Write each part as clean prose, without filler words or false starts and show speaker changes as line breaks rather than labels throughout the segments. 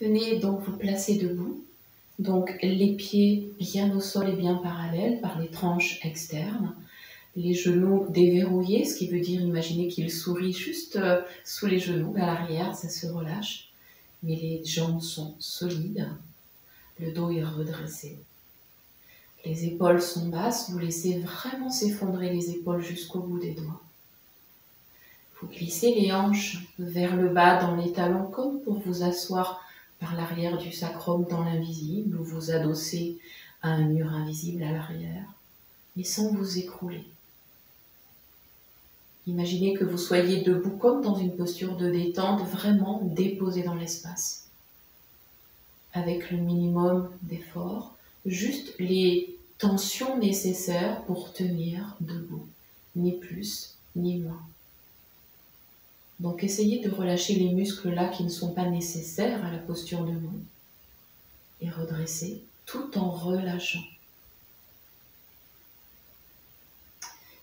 Venez donc vous placer debout. Donc les pieds bien au sol et bien parallèles par les tranches externes. Les genoux déverrouillés, ce qui veut dire, imaginez qu'ils sourient juste sous les genoux, vers l'arrière, ça se relâche. Mais les jambes sont solides, le dos est redressé. Les épaules sont basses, vous laissez vraiment s'effondrer les épaules jusqu'au bout des doigts. Vous glissez les hanches vers le bas dans les talons, comme pour vous asseoir par l'arrière du sacrum dans l'invisible, ou vous adosser à un mur invisible à l'arrière, mais sans vous écrouler. Imaginez que vous soyez debout comme dans une posture de détente, vraiment déposé dans l'espace. Avec le minimum d'effort, juste les tensions nécessaires pour tenir debout, ni plus ni moins. Donc essayez de relâcher les muscles là qui ne sont pas nécessaires à la posture debout et redresser tout en relâchant.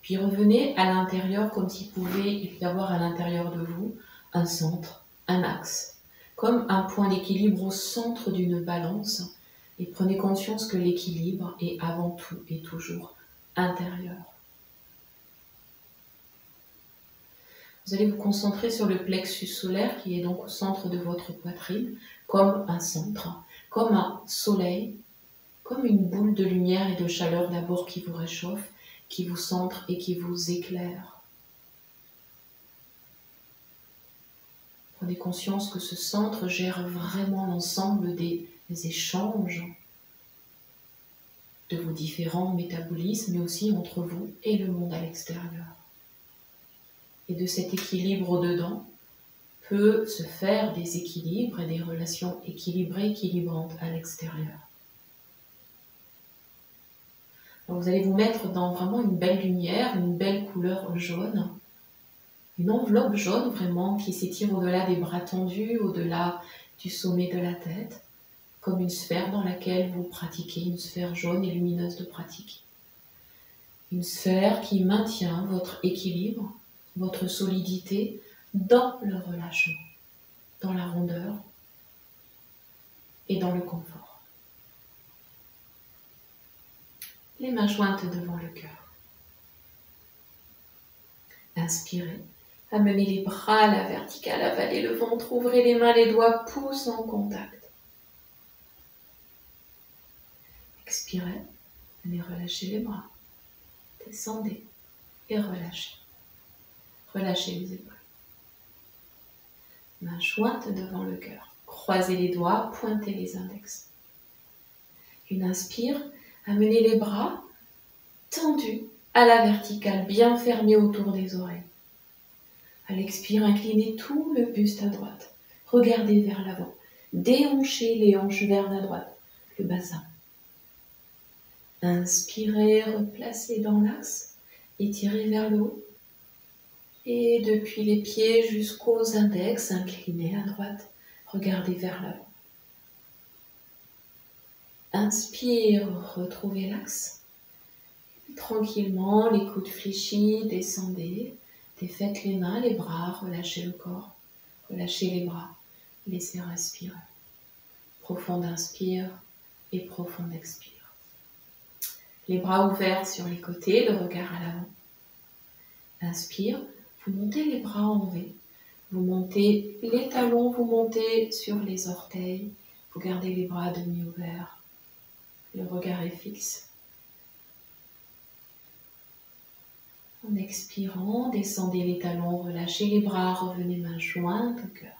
Puis revenez à l'intérieur comme s'il pouvait y avoir à l'intérieur de vous un centre, un axe, comme un point d'équilibre au centre d'une balance. Et prenez conscience que l'équilibre est avant tout et toujours intérieur. Vous allez vous concentrer sur le plexus solaire qui est donc au centre de votre poitrine, comme un centre, comme un soleil, comme une boule de lumière et de chaleur d'abord qui vous réchauffe, qui vous centre et qui vous éclaire. Prenez conscience que ce centre gère vraiment l'ensemble des échanges de vos différents métabolismes, mais aussi entre vous et le monde à l'extérieur. Et de cet équilibre au-dedans peut se faire des équilibres et des relations équilibrées, équilibrantes à l'extérieur. Alors vous allez vous mettre dans vraiment une belle lumière, une belle couleur jaune, une enveloppe jaune vraiment qui s'étire au-delà des bras tendus, au-delà du sommet de la tête, comme une sphère dans laquelle vous pratiquez, une sphère jaune et lumineuse de pratique. Une sphère qui maintient votre équilibre, votre solidité dans le relâchement, dans la rondeur et dans le confort. Les mains jointes devant le cœur. Inspirez, amenez les bras à la verticale, avalez le ventre, ouvrez les mains, les doigts, pouces en contact. Expirez, venez relâcher les bras, descendez et relâchez. Relâchez les épaules. Mains jointes devant le cœur. Croisez les doigts, pointez les index. Une inspire, amenez les bras tendus à la verticale, bien fermés autour des oreilles. À l'expire, inclinez tout le buste à droite. Regardez vers l'avant. Déhanchez les hanches vers la droite, le bassin. Inspirez, replacez dans l'axe, étirez vers le haut. Et depuis les pieds jusqu'aux index, inclinez à droite, regardez vers l'avant. Inspire, retrouvez l'axe. Tranquillement, les coudes fléchis, descendez. Défaites les mains, les bras, relâchez le corps. Relâchez les bras, laissez respirer. Profonde inspire et profonde expire. Les bras ouverts sur les côtés, le regard à l'avant. Inspire, vous montez les bras en V. Vous montez les talons, vous montez sur les orteils. Vous gardez les bras demi ouverts. Le regard est fixe. En expirant, descendez les talons, relâchez les bras, revenez mains jointes au cœur.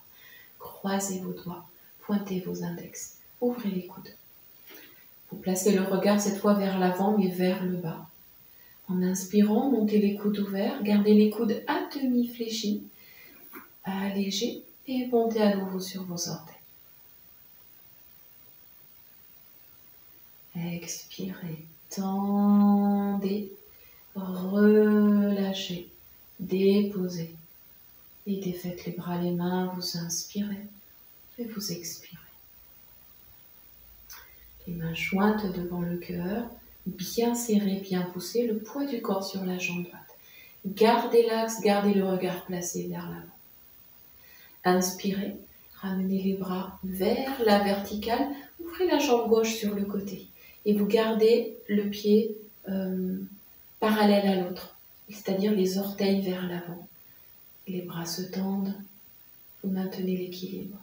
Croisez vos doigts, pointez vos index, ouvrez les coudes. Vous placez le regard cette fois vers l'avant mais vers le bas. En inspirant, montez les coudes ouverts, gardez les coudes à demi fléchis, allégez et montez à nouveau sur vos orteils. Expirez, tendez, relâchez, déposez et défaites les bras, les mains, vous inspirez et vous expirez. Les mains jointes devant le cœur, bien serrées, bien poussées, le poids du corps sur la jambe droite. Gardez l'axe, gardez le regard placé vers l'avant. Inspirez, Ramenez les bras vers la verticale. Ouvrez la jambe gauche sur le côté. Et vous gardez le pied parallèle à l'autre. C'est-à-dire les orteils vers l'avant. Les bras se tendent. Vous maintenez l'équilibre.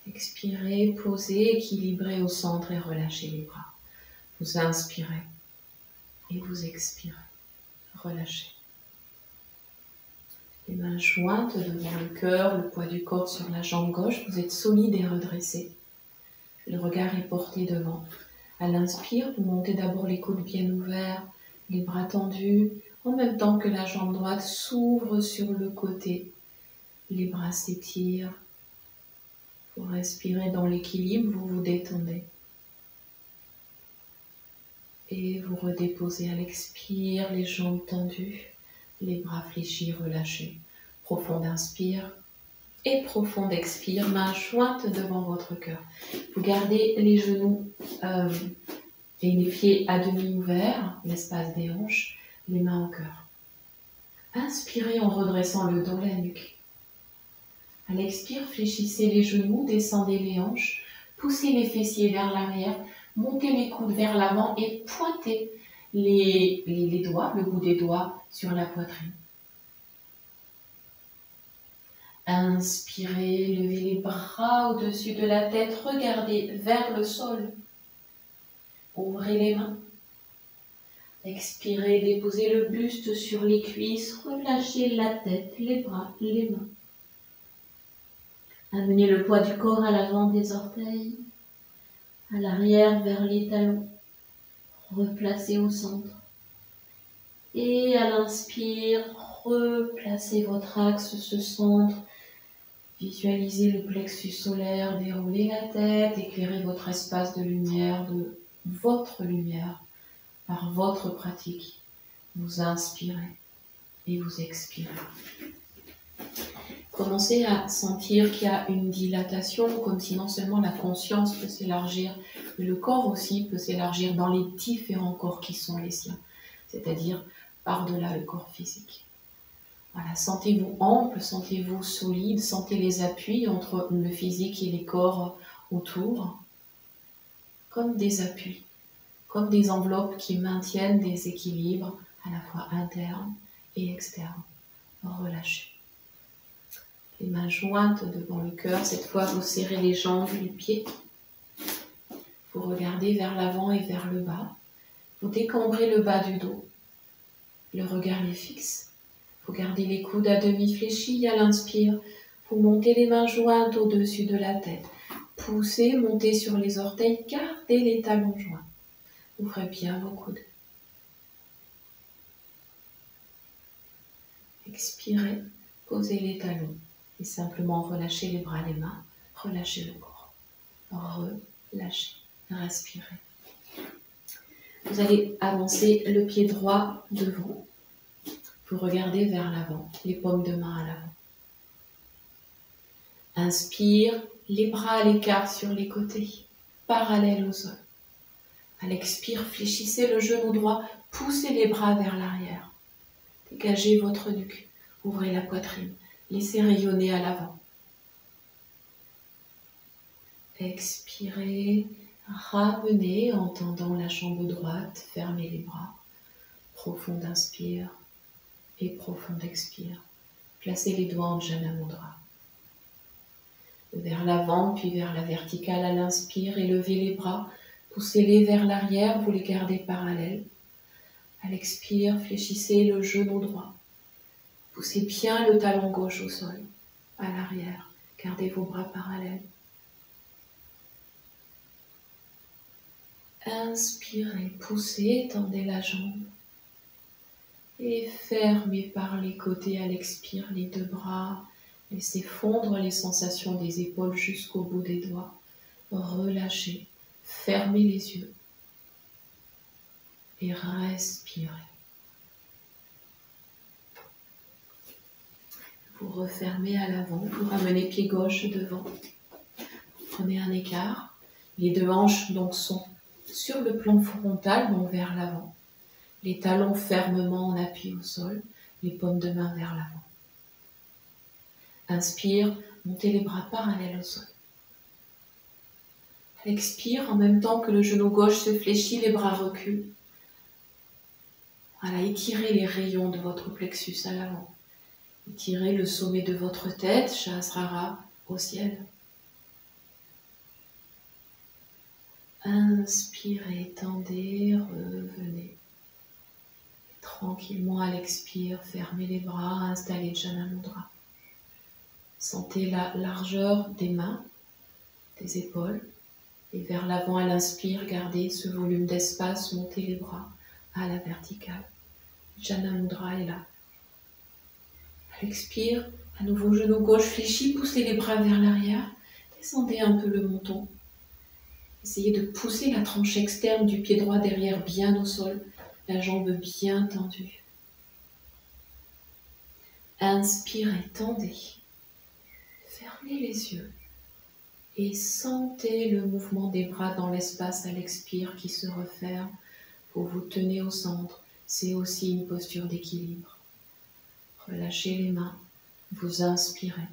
Expirez, posez, équilibrez au centre et relâchez les bras. Vous inspirez et vous expirez. Relâchez. Les mains jointes devant le cœur, le poids du corps sur la jambe gauche. Vous êtes solide et redressé. Le regard est porté devant. À l'inspire, vous montez d'abord les coudes bien ouverts, les bras tendus, en même temps que la jambe droite s'ouvre sur le côté. Les bras s'étirent. Vous respirez dans l'équilibre, vous vous détendez. Et vous redéposez à l'expire, les jambes tendues, les bras fléchis, relâchés. Profond inspire et profond expire, main jointe devant votre cœur. Vous gardez les genoux et les pieds à demi ouverts, l'espace des hanches, les mains au cœur. Inspirez en redressant le dos, la nuque. À l'expire, fléchissez les genoux, descendez les hanches, poussez les fessiers vers l'arrière, montez les coudes vers l'avant et pointez les doigts, le bout des doigts sur la poitrine. Inspirez, levez les bras au-dessus de la tête, regardez vers le sol. Ouvrez les mains. Expirez, déposez le buste sur les cuisses, relâchez la tête, les bras, les mains. Amenez le poids du corps à l'avant des orteils, à l'arrière vers les talons, replacez au centre. Et à l'inspire, replacez votre axe, ce centre. Visualisez le plexus solaire, déroulez la tête, éclairez votre espace de lumière, de votre lumière, par votre pratique. Vous inspirez et vous expirez. Commencez à sentir qu'il y a une dilatation, comme si non seulement la conscience peut s'élargir, mais le corps aussi peut s'élargir dans les différents corps qui sont les siens, c'est-à-dire par-delà le corps physique. Voilà, sentez-vous ample, sentez-vous solide, sentez les appuis entre le physique et les corps autour, comme des appuis, comme des enveloppes qui maintiennent des équilibres à la fois internes et externes. Relâchez. Les mains jointes devant le cœur, cette fois vous serrez les jambes, les pieds. Vous regardez vers l'avant et vers le bas. Vous décambrez le bas du dos. Le regard est fixe. Vous gardez les coudes à demi fléchis à l'inspire. Vous montez les mains jointes au-dessus de la tête. Poussez, montez sur les orteils, gardez les talons joints. Ouvrez bien vos coudes. Expirez, posez les talons. Et simplement relâchez les bras, les mains, relâchez le corps. Relâchez, respirez. Vous allez avancer le pied droit devant. Vous regardez vers l'avant, les paumes de main à l'avant. Inspire, les bras à l'écart sur les côtés, parallèles au sol. À l'expire, fléchissez le genou droit, poussez les bras vers l'arrière. Dégagez votre nuque, ouvrez la poitrine. Laissez rayonner à l'avant. Expirez, ramenez en tendant la jambe droite, fermez les bras. Profond inspire et profond expire. Placez les doigts en Jana Mudra. Vers l'avant puis vers la verticale à l'inspire, élevez les bras, poussez-les vers l'arrière, vous les gardez parallèles. À l'expire, fléchissez le genou droit. Poussez bien le talon gauche au sol, à l'arrière. Gardez vos bras parallèles. Inspirez, poussez, tendez la jambe. Et fermez par les côtés à l'expire les deux bras. Laissez fondre les sensations des épaules jusqu'au bout des doigts. Relâchez, fermez les yeux. Et respirez. Vous refermez à l'avant, vous ramenez pied gauche devant. Prenez un écart. Les deux hanches donc sont sur le plan frontal, donc vers l'avant. Les talons fermement en appui au sol, les paumes de main vers l'avant. Inspire, montez les bras parallèles au sol. Expire, en même temps que le genou gauche se fléchit, les bras reculent. Voilà, étirez les rayons de votre plexus à l'avant. Étirez le sommet de votre tête, Sahasrara, au ciel. Inspirez, tendez, revenez. Tranquillement à l'expire, fermez les bras, installez Jana Mudra. Sentez la largeur des mains, des épaules. Et vers l'avant à l'inspire, gardez ce volume d'espace, montez les bras à la verticale. Jana Mudra est là. À l'expire, à nouveau genou gauche fléchi, poussez les bras vers l'arrière. Descendez un peu le menton. Essayez de pousser la tranche externe du pied droit derrière bien au sol, la jambe bien tendue. Inspirez, tendez. Fermez les yeux et sentez le mouvement des bras dans l'espace à l'expire qui se referme. Vous vous tenez au centre, c'est aussi une posture d'équilibre. Relâchez les mains, vous inspirez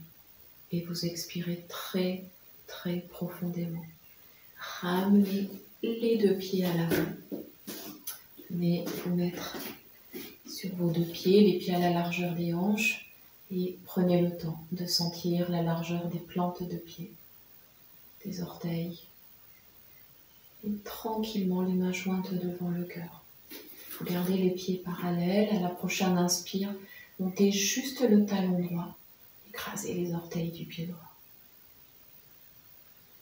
et vous expirez très très profondément. Ramenez les deux pieds à l'avant. Venez vous mettre sur vos deux pieds, les pieds à la largeur des hanches et prenez le temps de sentir la largeur des plantes de pied, des orteils et tranquillement les mains jointes devant le cœur. Vous gardez les pieds parallèles. À la prochaine inspire, montez juste le talon droit, écrasez les orteils du pied droit.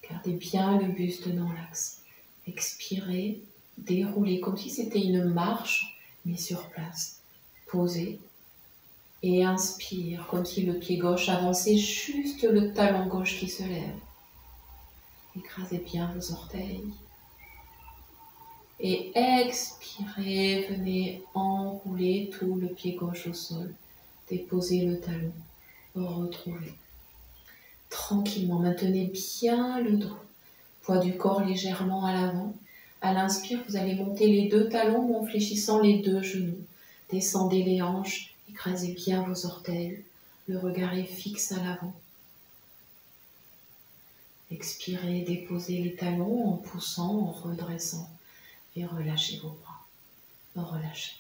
Gardez bien le buste dans l'axe. Expirez, déroulez comme si c'était une marche, mais sur place. Posez et inspire comme si le pied gauche avançait, juste le talon gauche qui se lève. Écrasez bien vos orteils. Et expirez, venez enrouler tout le pied gauche au sol. Déposez le talon, retrouvez. Tranquillement, maintenez bien le dos. Poids du corps légèrement à l'avant. À l'inspire, vous allez monter les deux talons en fléchissant les deux genoux. Descendez les hanches, écrasez bien vos orteils. Le regard est fixe à l'avant. Expirez, déposez les talons en poussant, en redressant. Et relâchez vos bras. Relâchez.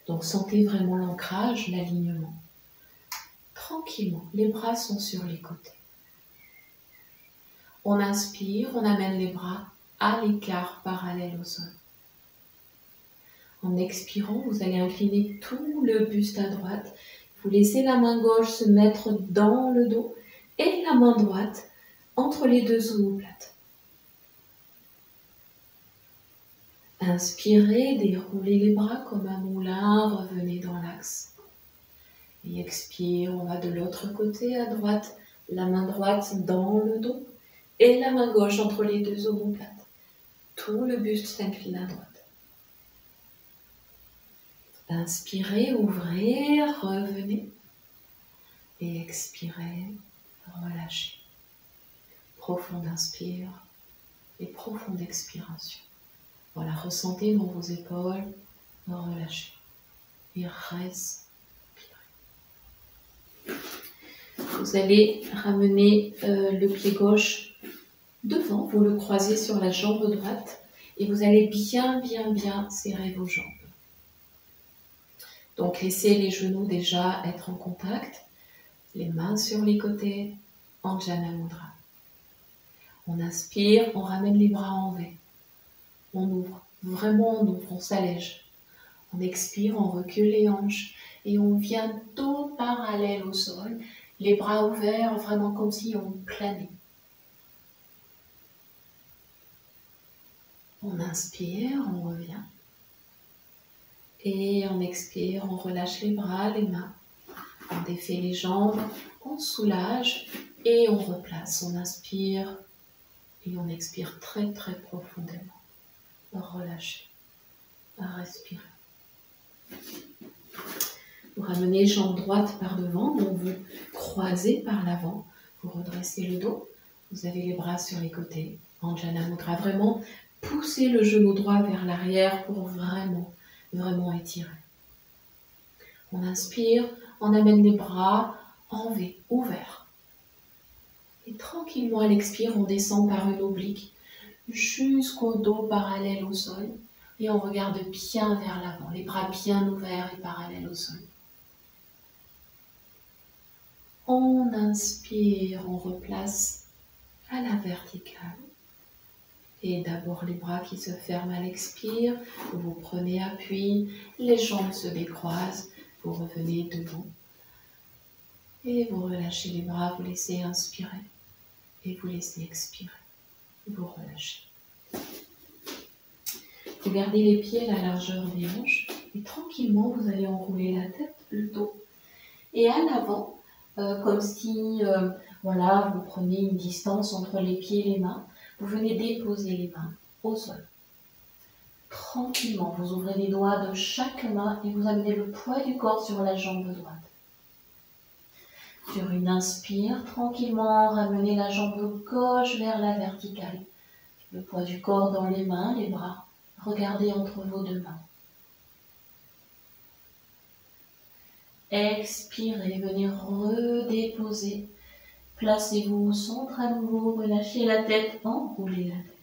Donc sentez vraiment l'ancrage, l'alignement. Tranquillement, les bras sont sur les côtés. On inspire, on amène les bras à l'écart parallèle au sol. En expirant, vous allez incliner tout le buste à droite. Vous laissez la main gauche se mettre dans le dos et la main droite entre les deux omoplates. Inspirez, déroulez les bras comme un moulin, revenez dans l'axe. Et expire, on va de l'autre côté à droite, la main droite dans le dos et la main gauche entre les deux omoplates. Tout le buste s'incline à droite. Inspirez, ouvrez, revenez. Et expirez, relâchez. Profonde inspire et profonde expiration. Voilà, ressentez dans vos épaules, relâchez. Et respirez. Vous allez ramener le pied gauche devant, vous le croisez sur la jambe droite et vous allez bien serrer vos jambes. Donc laissez les genoux déjà être en contact, les mains sur les côtés, en Jana Mudra. On inspire, on ramène les bras en V. On ouvre, vraiment on ouvre, on s'allège. On expire, on recule les hanches et on vient dos parallèle au sol, les bras ouverts, vraiment comme si on planait. On inspire, on revient. Et on expire, on relâche les bras, les mains. On défait les jambes, on soulage et on replace. On inspire et on expire très profondément. Relâchez, respirez. Vous ramenez jambe droite par devant, donc vous croisez par l'avant. Vous redressez le dos. Vous avez les bras sur les côtés. En Jana Mudra, vraiment poussez le genou droit vers l'arrière pour vraiment étirer. On inspire, on amène les bras en V, ouvert. Et tranquillement à l'expire, on descend par une oblique jusqu'au dos parallèle au sol. Et on regarde bien vers l'avant, les bras bien ouverts et parallèles au sol. On inspire, on replace à la verticale. Et d'abord les bras qui se ferment à l'expire, vous prenez appui, les jambes se décroisent, vous revenez debout. Et vous relâchez les bras, vous laissez inspirer et vous laissez expirer. Vous relâchez. Vous gardez les pieds à la largeur des hanches et tranquillement vous allez enrouler la tête, le dos. Et à l'avant, comme si voilà, vous prenez une distance entre les pieds et les mains, vous venez déposer les mains au sol. Tranquillement, vous ouvrez les doigts de chaque main et vous amenez le poids du corps sur la jambe droite. Sur une inspire, tranquillement, ramenez la jambe gauche vers la verticale. Le poids du corps dans les mains, les bras. Regardez entre vos deux mains. Expirez, venez redéposer. Placez-vous au centre à nouveau, relâchez la tête, enroulez la tête.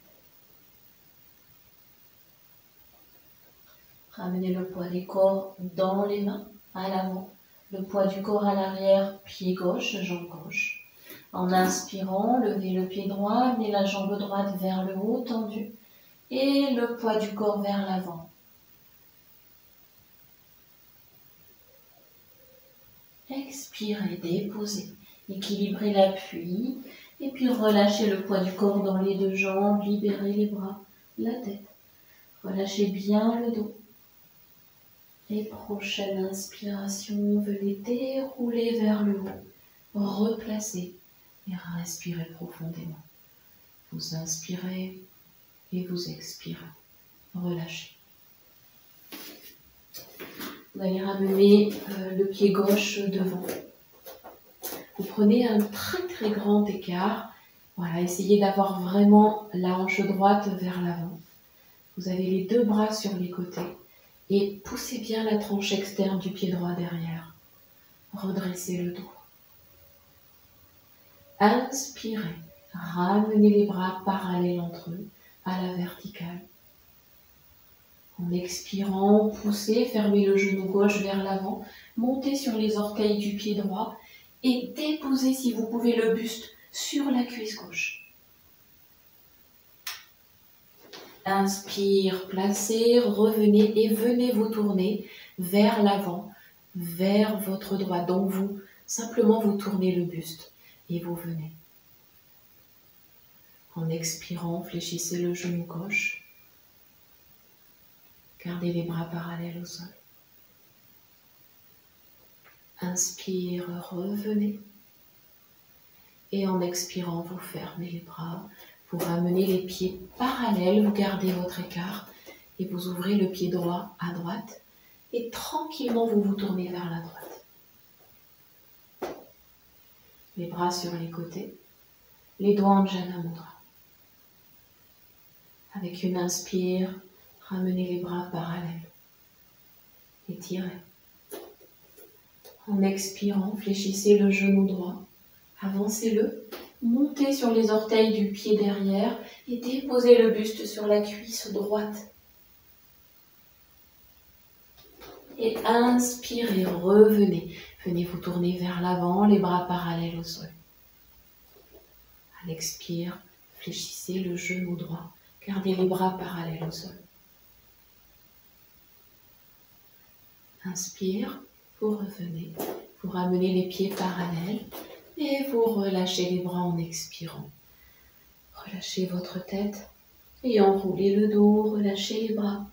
Ramenez le poids du corps dans les mains, à l'avant. Le poids du corps à l'arrière, pied gauche, jambe gauche. En inspirant, levez le pied droit, amenez la jambe droite vers le haut, tendue. Et le poids du corps vers l'avant. Expirez, déposez. Équilibrez l'appui. Et puis relâchez le poids du corps dans les deux jambes. Libérez les bras, la tête. Relâchez bien le dos. Et prochaine inspiration, venez dérouler vers le haut. Replacez et respirez profondément. Vous inspirez et vous expirez. Relâchez. Vous allez ramener le pied gauche devant. Vous prenez un très très grand écart. Voilà, essayez d'avoir vraiment la hanche droite vers l'avant. Vous avez les deux bras sur les côtés. Et poussez bien la tranche externe du pied droit derrière. Redressez le dos. Inspirez. Ramenez les bras parallèles entre eux, à la verticale. En expirant, poussez, fermez le genou gauche vers l'avant, montez sur les orteils du pied droit et déposez, si vous pouvez, le buste sur la cuisse gauche. Inspire, placez, revenez et venez vous tourner vers l'avant, vers votre droite. Donc vous, simplement vous tournez le buste et vous venez. En expirant, fléchissez le genou gauche. Gardez les bras parallèles au sol. Inspire, revenez. Et en expirant, vous fermez les bras. Vous ramenez les pieds parallèles, vous gardez votre écart et vous ouvrez le pied droit à droite et tranquillement vous vous tournez vers la droite. Les bras sur les côtés, les doigts en Jana Mudra. Avec une inspire, ramenez les bras parallèles. Étirez. En expirant, fléchissez le genou droit. Avancez-le. Montez sur les orteils du pied derrière et déposez le buste sur la cuisse droite. Et inspirez, revenez. Venez vous tourner vers l'avant, les bras parallèles au sol. À l'expire, fléchissez le genou droit. Gardez les bras parallèles au sol. Inspire, vous revenez. Vous ramenez les pieds parallèles. Et vous relâchez les bras en expirant. Relâchez votre tête et enroulez le dos, relâchez les bras.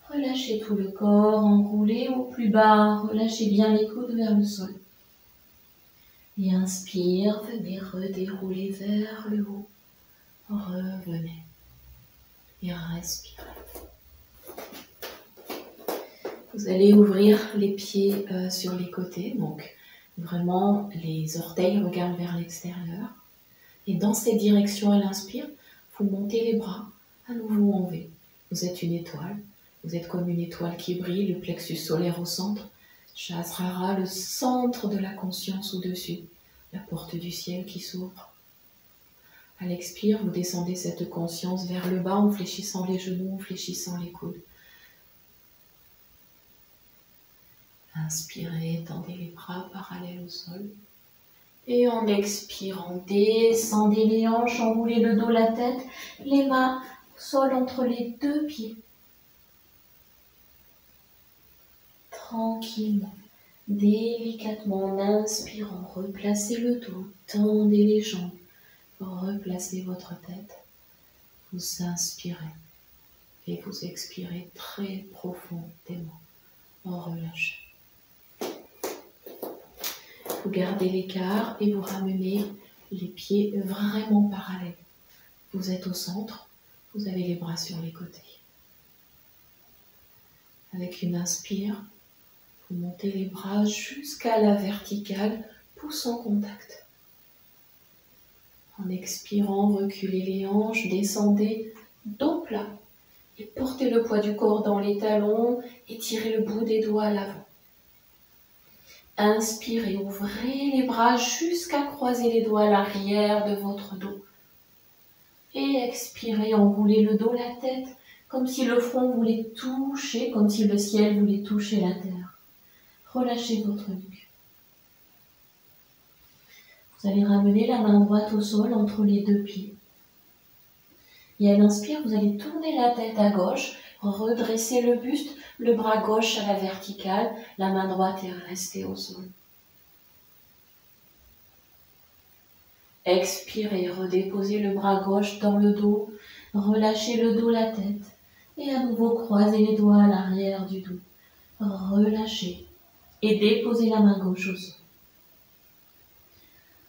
Relâchez tout le corps, enroulez au plus bas, relâchez bien les coudes vers le sol. Et inspire, venez redérouler vers le haut. Revenez et respirez. Vous allez ouvrir les pieds sur les côtés, donc vraiment, les orteils regardent vers l'extérieur. Et dans cette direction, à l'inspire, vous montez les bras à nouveau en V. Vous êtes une étoile. Vous êtes comme une étoile qui brille, le plexus solaire au centre. Sahasrara, le centre de la conscience au-dessus, la porte du ciel qui s'ouvre. À l'expire, vous descendez cette conscience vers le bas en fléchissant les genoux, en fléchissant les coudes. Inspirez, tendez les bras parallèles au sol. Et en expirant, descendez les hanches, enroulez le dos, la tête, les mains au sol entre les deux pieds. Tranquillement, délicatement, en inspirant, replacez le dos, tendez les jambes, replacez votre tête. Vous inspirez et vous expirez très profondément, relâchez. Vous gardez l'écart et vous ramenez les pieds vraiment parallèles. Vous êtes au centre, vous avez les bras sur les côtés. Avec une inspire, vous montez les bras jusqu'à la verticale, pouce en contact. En expirant, reculez les hanches, descendez, dos plat. Et portez le poids du corps dans les talons et tirez le bout des doigts à l'avant. Inspirez, ouvrez les bras jusqu'à croiser les doigts à l'arrière de votre dos. Et expirez, enroulez le dos, la tête, comme si le front voulait toucher, comme si le ciel voulait toucher la terre. Relâchez votre nuque. Vous allez ramener la main droite au sol entre les deux pieds. Et à l'inspire, vous allez tourner la tête à gauche, redresser le buste, le bras gauche à la verticale, la main droite est restée au sol. Expirez, redéposez le bras gauche dans le dos, relâchez le dos, la tête, et à nouveau croisez les doigts à l'arrière du dos. Relâchez et déposez la main gauche au sol.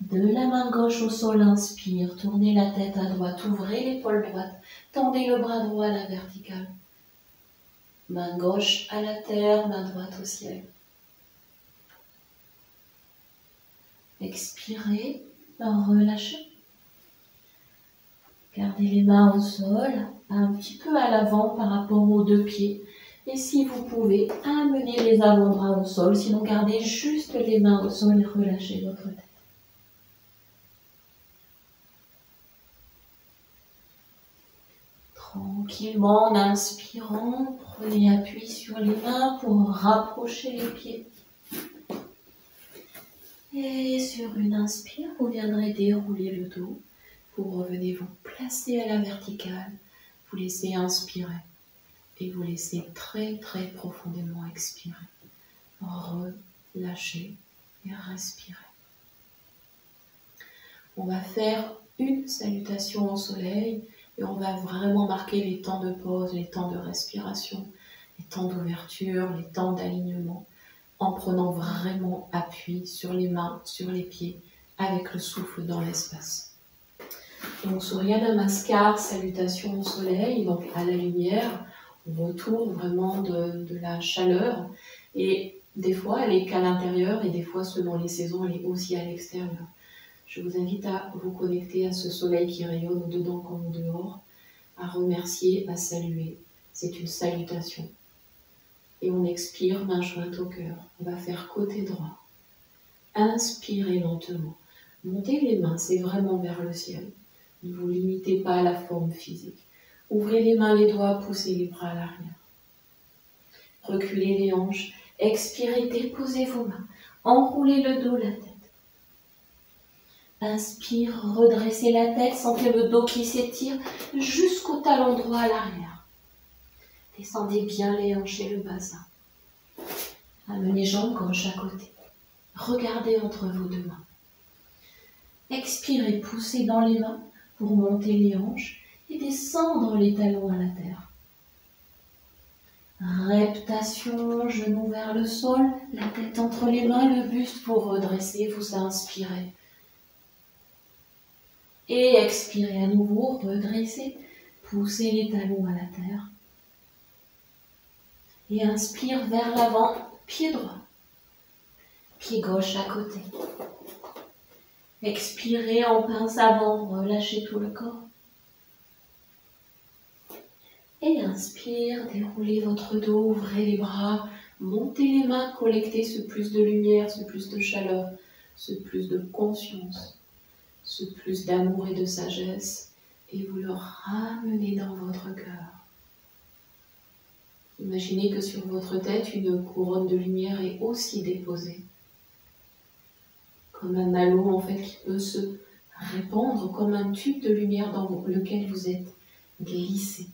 De la main gauche au sol, inspire, tournez la tête à droite, ouvrez l'épaule droite, tendez le bras droit à la verticale. Main gauche à la terre, main droite au ciel. Expirez, relâchez. Gardez les mains au sol, un petit peu à l'avant par rapport aux deux pieds. Et si vous pouvez, amenez les avant-bras au sol, sinon gardez juste les mains au sol et relâchez votre tête. Tranquillement, en inspirant, prenez appui sur les mains pour rapprocher les pieds. Et sur une inspire, vous viendrez dérouler le dos. Vous revenez vous placer à la verticale. Vous laissez inspirer et vous laissez très très profondément expirer. Relâchez et respirez. On va faire une salutation au soleil et on va vraiment marquer les temps de pause, les temps de respiration, les temps d'ouverture, les temps d'alignement, en prenant vraiment appui sur les mains, sur les pieds, avec le souffle dans l'espace. Donc Surya Namaskar, salutation au soleil, donc à la lumière, retour vraiment de la chaleur, et des fois elle est qu'à l'intérieur et des fois selon les saisons elle est aussi à l'extérieur. Je vous invite à vous connecter à ce soleil qui rayonne au-dedans comme au dehors, à remercier, à saluer. C'est une salutation. Et on expire, main jointe au cœur. On va faire côté droit. Inspirez lentement. Montez les mains, c'est vraiment vers le ciel. Ne vous limitez pas à la forme physique. Ouvrez les mains, les doigts, poussez les bras à l'arrière. Reculez les hanches. Expirez, déposez vos mains. Enroulez le dos, la tête. Inspire, redressez la tête, sentez le dos qui s'étire jusqu'au talon droit à l'arrière. Descendez bien les hanches et le bassin. Amenez jambes gauche à côté. Regardez entre vos deux mains. Expirez, poussez dans les mains pour monter les hanches et descendre les talons à la terre. Reptation, genoux vers le sol, la tête entre les mains, le buste pour redresser, vous inspirez. Et expirez à nouveau, redressez, poussez les talons à la terre. Et inspire vers l'avant, pied droit. Pied gauche à côté. Expirez en pince avant, relâchez tout le corps. Et inspire, déroulez votre dos, ouvrez les bras, Montez les mains, collectez ce plus de lumière, ce plus de chaleur, ce plus de conscience, ce plus d'amour et de sagesse, et vous le ramenez dans votre cœur. Imaginez que sur votre tête, une couronne de lumière est aussi déposée. Comme un halo en fait qui peut se répandre, comme un tube de lumière dans lequel vous êtes glissé.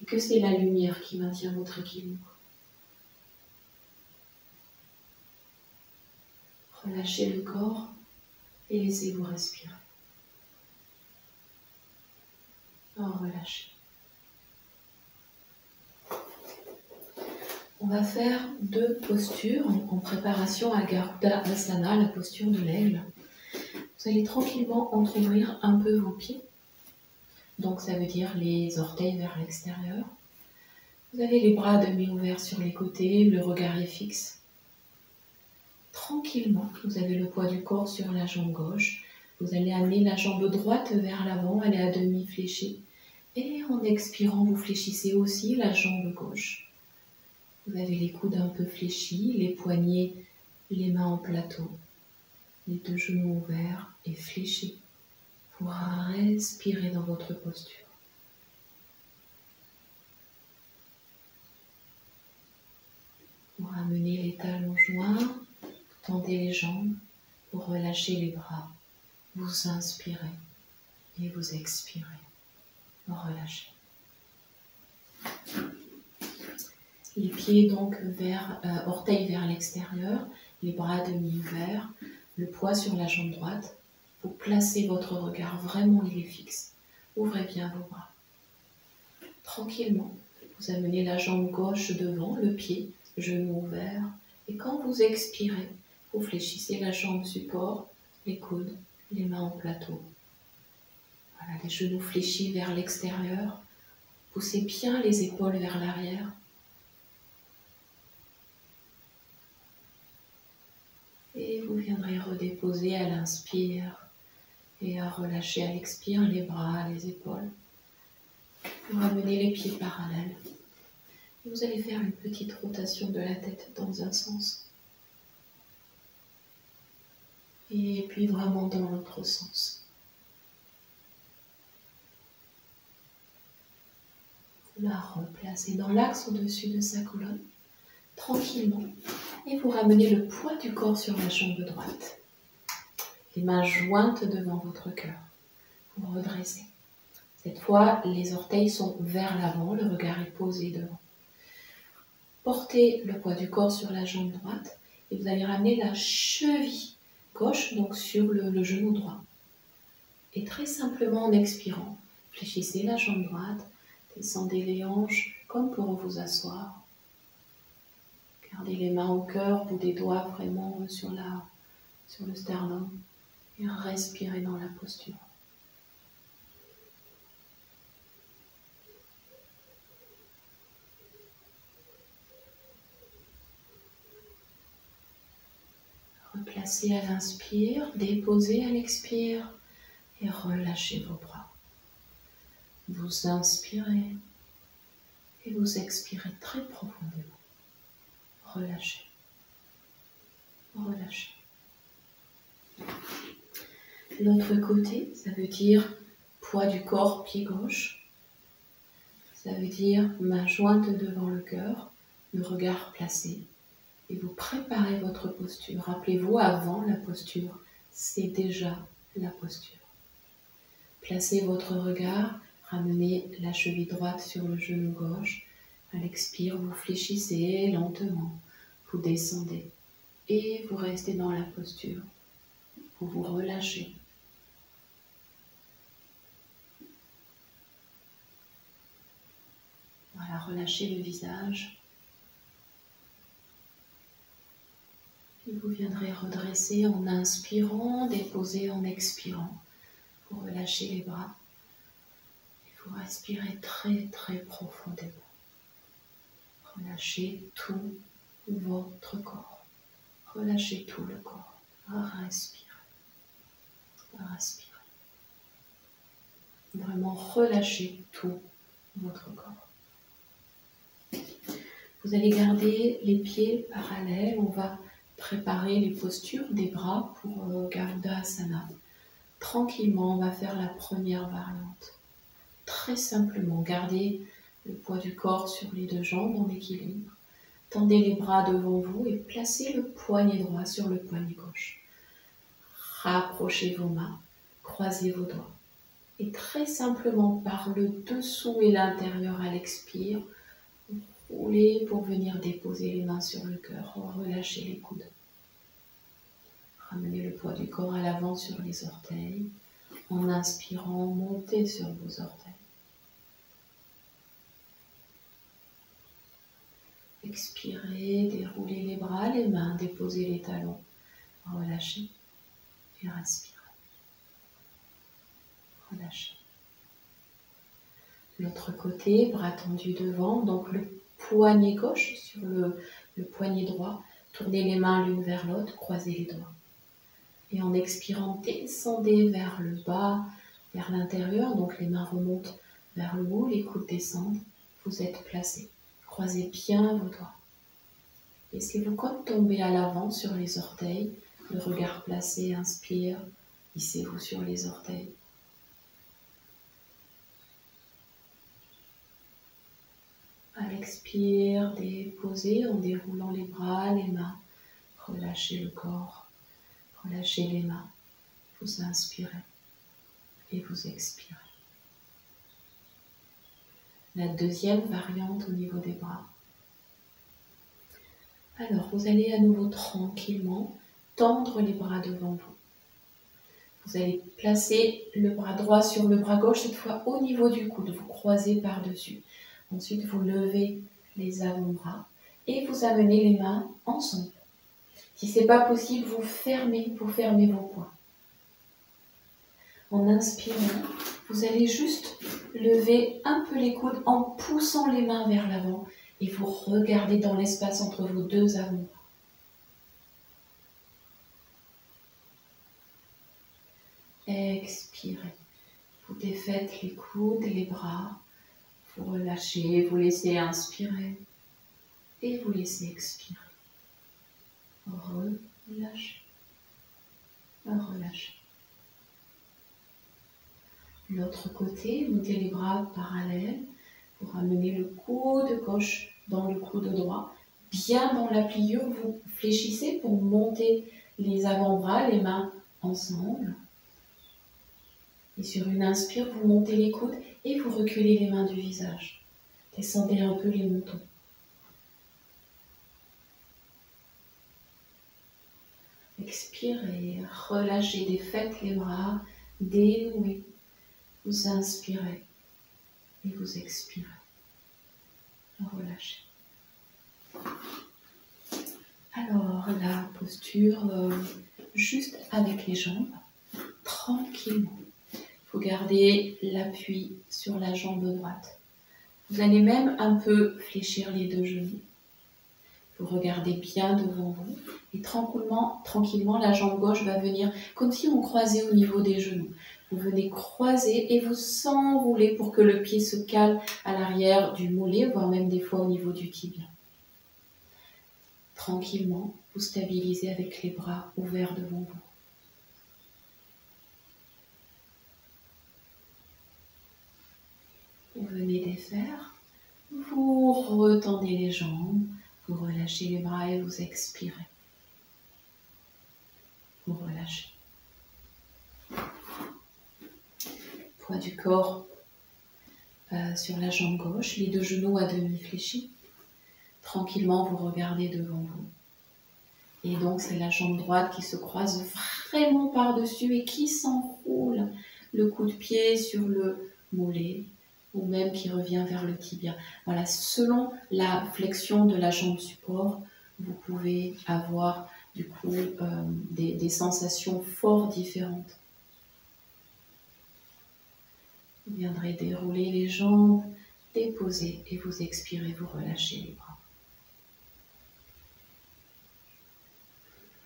Et que c'est la lumière qui maintient votre équilibre. Relâchez le corps et laissez-vous respirer. Relâchez. On va faire 2 postures en préparation à Garuda Asana, la posture de l'aigle. Vous allez tranquillement entrouvrir un peu vos pieds. Donc ça veut dire les orteils vers l'extérieur. Vous avez les bras à demi ouverts sur les côtés, le regard est fixe. Tranquillement, vous avez le poids du corps sur la jambe gauche. Vous allez amener la jambe droite vers l'avant, elle est à demi fléchie. Et en expirant, vous fléchissez aussi la jambe gauche. Vous avez les coudes un peu fléchis, les poignets, les mains en plateau, les 2 genoux ouverts et fléchis pour respirer dans votre posture. Vous ramenez les talons joints, tendez les jambes pour relâcher les bras. Vous inspirez et vous expirez. Relâchez. Les pieds donc orteils vers l'extérieur, les bras à demi ouverts, le poids sur la jambe droite. Vous placez votre regard, vraiment il est fixe. Ouvrez bien vos bras. Tranquillement, vous amenez la jambe gauche devant, le pied, genou ouvert. Et quand vous expirez, vous fléchissez la jambe support, les coudes, les mains en plateau. Voilà, les genoux fléchis vers l'extérieur. Poussez bien les épaules vers l'arrière. Et vous viendrez redéposer à l'inspire et à relâcher à l'expire les bras, les épaules. Vous ramenez les pieds parallèles. Et vous allez faire une petite rotation de la tête dans un sens. Et puis vraiment dans l'autre sens. Vous la replacez dans l'axe au-dessus de sa colonne, tranquillement. Et vous ramenez le poids du corps sur la jambe droite. Les mains jointes devant votre cœur. Vous redressez. Cette fois, les orteils sont vers l'avant, le regard est posé devant. Portez le poids du corps sur la jambe droite et vous allez ramener la cheville gauche donc sur le genou droit. Et très simplement en expirant, fléchissez la jambe droite, descendez les hanches comme pour vous asseoir. Gardez les mains au cœur, bout des doigts vraiment sur le sternum et respirez dans la posture. Replacez à l'inspire, déposez à l'expire et relâchez vos bras. Vous inspirez et vous expirez très profondément. Relâchez. Relâchez. L'autre côté, ça veut dire poids du corps, pied gauche. Ça veut dire main jointe devant le cœur, le regard placé. Et vous préparez votre posture. Rappelez-vous, avant la posture, c'est déjà la posture. Placez votre regard, ramenez la cheville droite sur le genou gauche. À l'expire, vous fléchissez lentement, vous descendez et vous restez dans la posture. Vous vous relâchez. Voilà, relâchez le visage. Et vous viendrez redresser en inspirant, déposer en expirant. Vous relâchez les bras. Et vous respirez très très profondément. Relâchez tout votre corps. Relâchez tout le corps. Respirez. Respirez. Vraiment relâchez tout votre corps. Vous allez garder les pieds parallèles. On va préparer les postures des bras pour Garudasana. Tranquillement, on va faire la première variante. Très simplement, gardez le poids du corps sur les deux jambes en équilibre. Tendez les bras devant vous et placez le poignet droit sur le poignet gauche. Rapprochez vos mains, croisez vos doigts. Et très simplement, par le dessous et l'intérieur à l'expire, roulez pour venir déposer les mains sur le cœur. Relâchez les coudes. Ramenez le poids du corps à l'avant sur les orteils. En inspirant, montez sur vos orteils. Expirez, déroulez les bras, les mains, déposez les talons. Relâchez et respirez. Relâchez. L'autre côté, bras tendus devant, donc le poignet gauche sur le poignet droit. Tournez les mains l'une vers l'autre, croisez les doigts. Et en expirant, descendez vers le bas, vers l'intérieur. Donc les mains remontent vers le haut, les coudes descendent. Vous êtes placés. Croisez bien vos doigts. Laissez-vous comme tomber à l'avant sur les orteils. Le regard placé, inspire. Hissez-vous sur les orteils. À l'expire, déposez en déroulant les bras, les mains. Relâchez le corps. Relâchez les mains. Vous inspirez et vous expirez. La deuxième variante au niveau des bras. Alors, vous allez à nouveau tranquillement tendre les bras devant vous. Vous allez placer le bras droit sur le bras gauche, cette fois au niveau du coude. Vous croisez par-dessus. Ensuite, vous levez les avant-bras et vous amenez les mains ensemble. Si ce n'est pas possible, vous fermez vos poings. En inspirant, vous allez juste lever un peu les coudes en poussant les mains vers l'avant et vous regardez dans l'espace entre vos deux avant-bras. Expirez. Vous défaites les coudes, les bras. Vous relâchez, vous laissez inspirer et vous laissez expirer. Relâchez. Relâchez. L'autre côté, montez les bras parallèles. Vous ramenez le coude gauche dans le coude droit. Bien dans la pliure, vous fléchissez pour monter les avant-bras, les mains ensemble. Et sur une inspire, vous montez les coudes et vous reculez les mains du visage. Descendez un peu les mentons. Expirez, relâchez, défaites les bras, dénouez. Vous inspirez et vous expirez. Relâchez. Alors, la posture juste avec les jambes, tranquillement. Il faut garder l'appui sur la jambe droite. Vous allez même un peu fléchir les deux genoux. Vous regardez bien devant vous et tranquillement, la jambe gauche va venir comme si on croisait au niveau des genoux. Vous venez croiser et vous s'enroulez pour que le pied se cale à l'arrière du mollet, voire même des fois au niveau du tibia. Tranquillement, vous stabilisez avec les bras ouverts devant vous. Vous venez défaire, vous retendez les jambes, vous relâchez les bras et vous expirez. Vous relâchez. Poids du corps sur la jambe gauche, les deux genoux à demi fléchis. Tranquillement, vous regardez devant vous. Et donc, c'est la jambe droite qui se croise vraiment par-dessus et qui s'enroule. Le coup de pied sur le mollet ou même qui revient vers le tibia. Voilà, selon la flexion de la jambe support, vous pouvez avoir du coup des sensations fort différentes. Vous viendrez dérouler les jambes, déposer et vous expirez, vous relâchez les bras.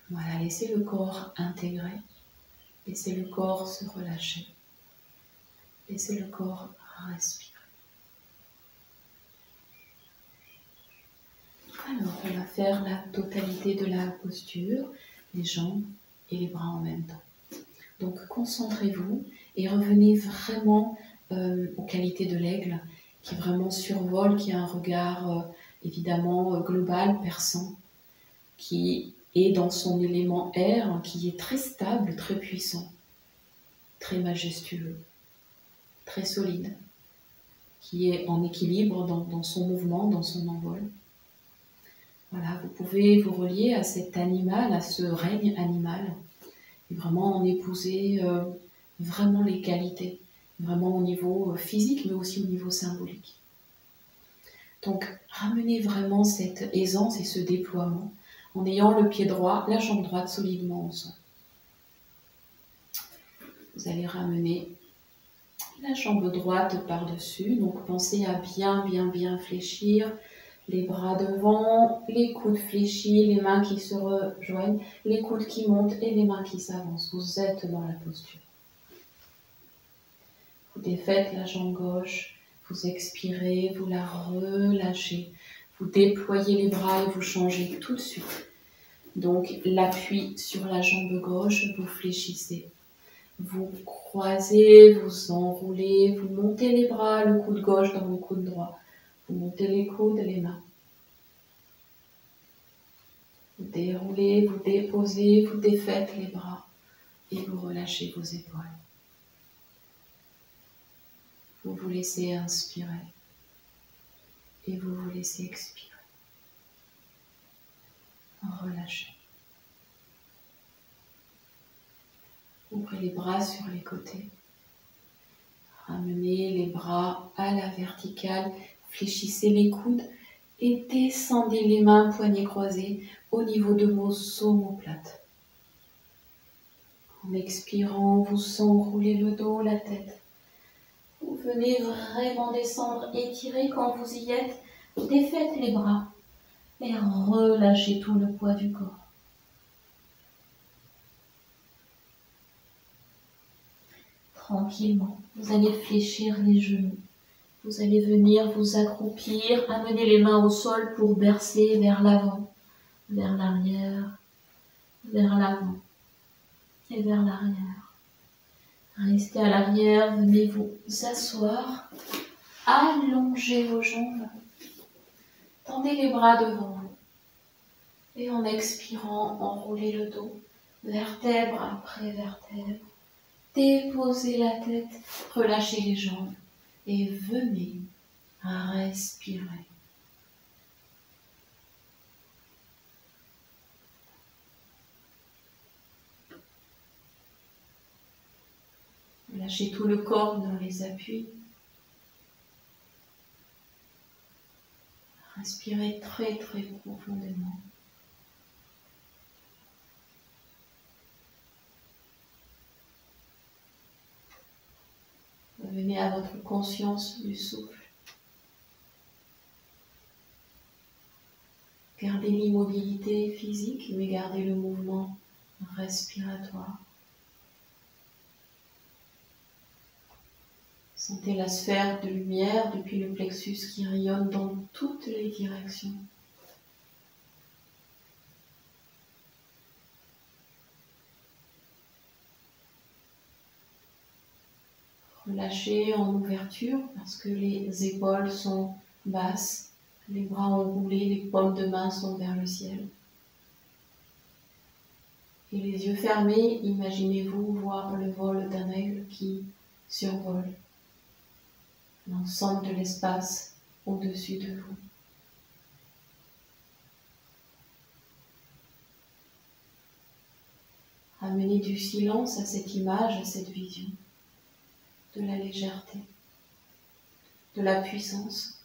Voilà, laissez le corps intégrer, laissez le corps se relâcher, laissez le corps respirer. Alors, on va faire la totalité de la posture, les jambes et les bras en même temps. Donc, concentrez-vous et revenez vraiment aux qualités de l'aigle, qui vraiment survole, qui a un regard évidemment global, perçant, qui est dans son élément air, qui est très stable, très puissant, très majestueux, très solide, qui est en équilibre dans son mouvement, dans son envol. Voilà, vous pouvez vous relier à cet animal, à ce règne animal, et vraiment en épouser vraiment les qualités, vraiment au niveau physique, mais aussi au niveau symbolique. Donc, ramenez vraiment cette aisance et ce déploiement en ayant le pied droit, la jambe droite solidement au sol. Vous allez ramener la jambe droite par-dessus, donc pensez à bien fléchir, les bras devant, les coudes fléchis, les mains qui se rejoignent, les coudes qui montent et les mains qui s'avancent. Vous êtes dans la posture. Vous défaites la jambe gauche, vous expirez, vous la relâchez. Vous déployez les bras et vous changez tout de suite. Donc l'appui sur la jambe gauche, vous fléchissez. Vous croisez, vous enroulez, vous montez les bras, le coude gauche dans le coude droit. Vous montez les coudes, les mains. Vous déroulez, vous déposez, vous défaites les bras et vous relâchez vos épaules. Vous vous laissez inspirer et vous vous laissez expirer. Relâchez. Ouvrez les bras sur les côtés. Ramenez les bras à la verticale. Fléchissez les coudes et descendez les mains, poignets croisés, au niveau de vos omoplates. En expirant, vous enroulez le dos, la tête. Vous venez vraiment descendre, étirer quand vous y êtes. Défaites les bras et relâchez tout le poids du corps. Tranquillement, vous allez fléchir les genoux. Vous allez venir vous accroupir, amener les mains au sol pour bercer vers l'avant, vers l'arrière, vers l'avant et vers l'arrière. Restez à l'arrière, venez vous asseoir, allongez vos jambes, tendez les bras devant vous et en expirant, enroulez le dos, vertèbre après vertèbre, déposez la tête, relâchez les jambes et venez respirer. Lâchez tout le corps dans les appuis. Respirez très profondément. Revenez à votre conscience du souffle. Gardez l'immobilité physique, mais gardez le mouvement respiratoire. Sentez la sphère de lumière depuis le plexus qui rayonne dans toutes les directions. Relâchez en ouverture parce que les épaules sont basses, les bras enroulés, les paumes de main sont vers le ciel. Et les yeux fermés, imaginez-vous voir le vol d'un aigle qui survole l'ensemble de l'espace au-dessus de vous. Amenez du silence à cette image, à cette vision, de la légèreté, de la puissance,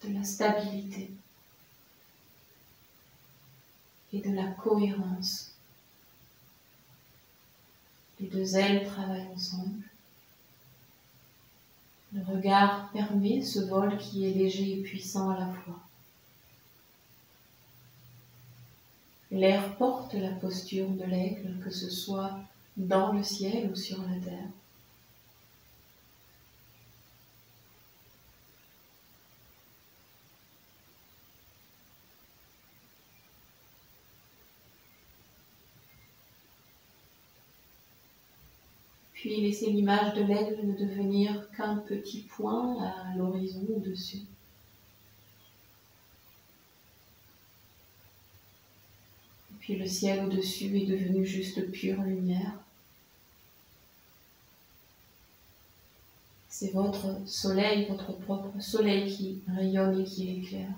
de la stabilité et de la cohérence. Les deux ailes travaillent ensemble. Le regard permet ce vol qui est léger et puissant à la fois. L'air porte la posture de l'aigle, que ce soit dans le ciel ou sur la terre. Puis laissez l'image de l'aigle ne devenir qu'un petit point à l'horizon au-dessus. Et puis le ciel au-dessus est devenu juste pure lumière. C'est votre soleil, votre propre soleil qui rayonne et qui l'éclaire.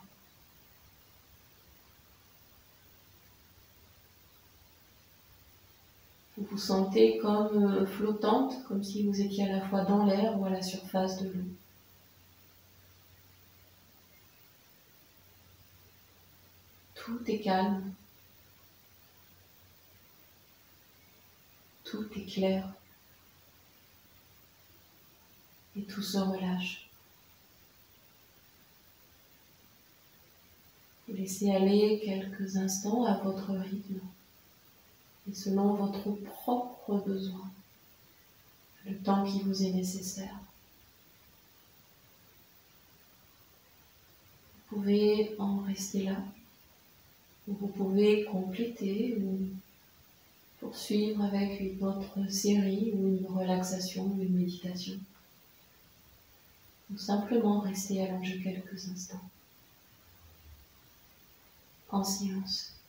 Vous vous sentez comme flottante, comme si vous étiez à la fois dans l'air ou à la surface de l'eau. Tout est calme. Tout est clair. Et tout se relâche. Vous laissez aller quelques instants à votre rythme et selon votre propre besoin, le temps qui vous est nécessaire. Vous pouvez en rester là, ou vous pouvez compléter ou poursuivre avec une autre série ou une relaxation ou une méditation. Ou simplement rester allongé quelques instants en silence.